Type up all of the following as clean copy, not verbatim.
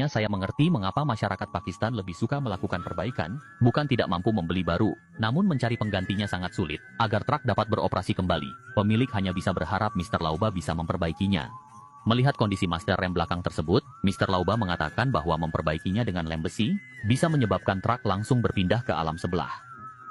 Akhirnya saya mengerti mengapa masyarakat Pakistan lebih suka melakukan perbaikan, bukan tidak mampu membeli baru, namun mencari penggantinya sangat sulit. Agar truk dapat beroperasi kembali, pemilik hanya bisa berharap Mr. Lauba bisa memperbaikinya. Melihat kondisi master rem belakang tersebut, Mr. Lauba mengatakan bahwa memperbaikinya dengan lem besi, bisa menyebabkan truk langsung berpindah ke alam sebelah.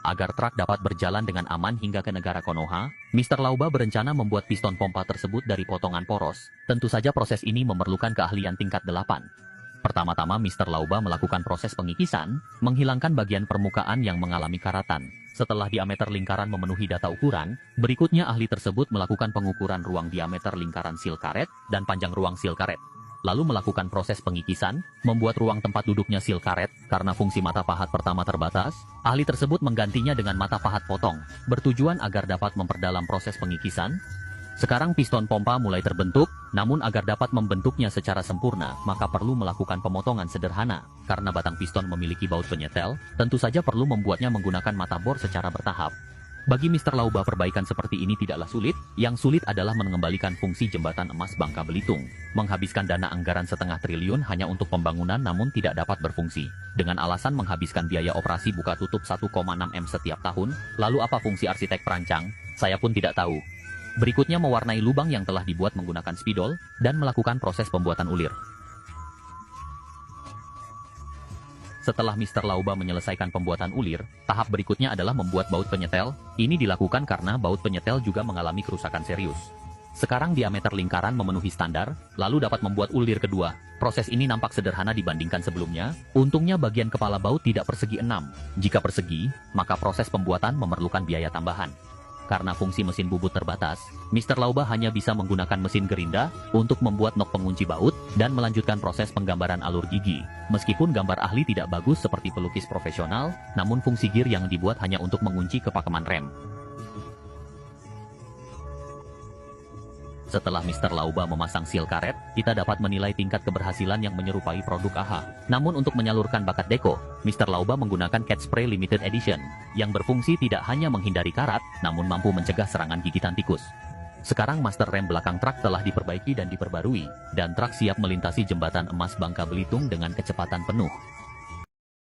Agar truk dapat berjalan dengan aman hingga ke negara Konoha, Mr. Lauba berencana membuat piston pompa tersebut dari potongan poros. Tentu saja proses ini memerlukan keahlian tingkat 8. Pertama-tama Mr. Lauba melakukan proses pengikisan, menghilangkan bagian permukaan yang mengalami karatan. Setelah diameter lingkaran memenuhi data ukuran, berikutnya ahli tersebut melakukan pengukuran ruang diameter lingkaran seal karet dan panjang ruang seal karet. Lalu melakukan proses pengikisan, membuat ruang tempat duduknya seal karet. Karena fungsi mata pahat pertama terbatas, ahli tersebut menggantinya dengan mata pahat potong, bertujuan agar dapat memperdalam proses pengikisan. Sekarang piston pompa mulai terbentuk, namun agar dapat membentuknya secara sempurna, maka perlu melakukan pemotongan sederhana. Karena batang piston memiliki baut penyetel, tentu saja perlu membuatnya menggunakan mata bor secara bertahap. Bagi Mr. Lauba, perbaikan seperti ini tidaklah sulit, yang sulit adalah mengembalikan fungsi jembatan emas Bangka Belitung. Menghabiskan dana anggaran 0,5 triliun hanya untuk pembangunan namun tidak dapat berfungsi. Dengan alasan menghabiskan biaya operasi buka tutup 1,6 M setiap tahun, lalu apa fungsi arsitek perancang? Saya pun tidak tahu. Berikutnya mewarnai lubang yang telah dibuat menggunakan spidol, dan melakukan proses pembuatan ulir. Setelah Mr. Lauba menyelesaikan pembuatan ulir, tahap berikutnya adalah membuat baut penyetel. Ini dilakukan karena baut penyetel juga mengalami kerusakan serius. Sekarang diameter lingkaran memenuhi standar, lalu dapat membuat ulir kedua. Proses ini nampak sederhana dibandingkan sebelumnya, untungnya bagian kepala baut tidak persegi 6. Jika persegi, maka proses pembuatan memerlukan biaya tambahan. Karena fungsi mesin bubut terbatas, Mr. Lauba hanya bisa menggunakan mesin gerinda untuk membuat nok pengunci baut dan melanjutkan proses penggambaran alur gigi. Meskipun gambar ahli tidak bagus seperti pelukis profesional, namun fungsi gear yang dibuat hanya untuk mengunci kepakeman rem. Setelah Mr. Lauba memasang seal karet, kita dapat menilai tingkat keberhasilan yang menyerupai produk AHA. Namun untuk menyalurkan bakat deko, Mr. Lauba menggunakan Cat Spray Limited Edition, yang berfungsi tidak hanya menghindari karat, namun mampu mencegah serangan gigitan tikus. Sekarang master rem belakang truk telah diperbaiki dan diperbarui, dan truk siap melintasi jembatan emas Bangka Belitung dengan kecepatan penuh.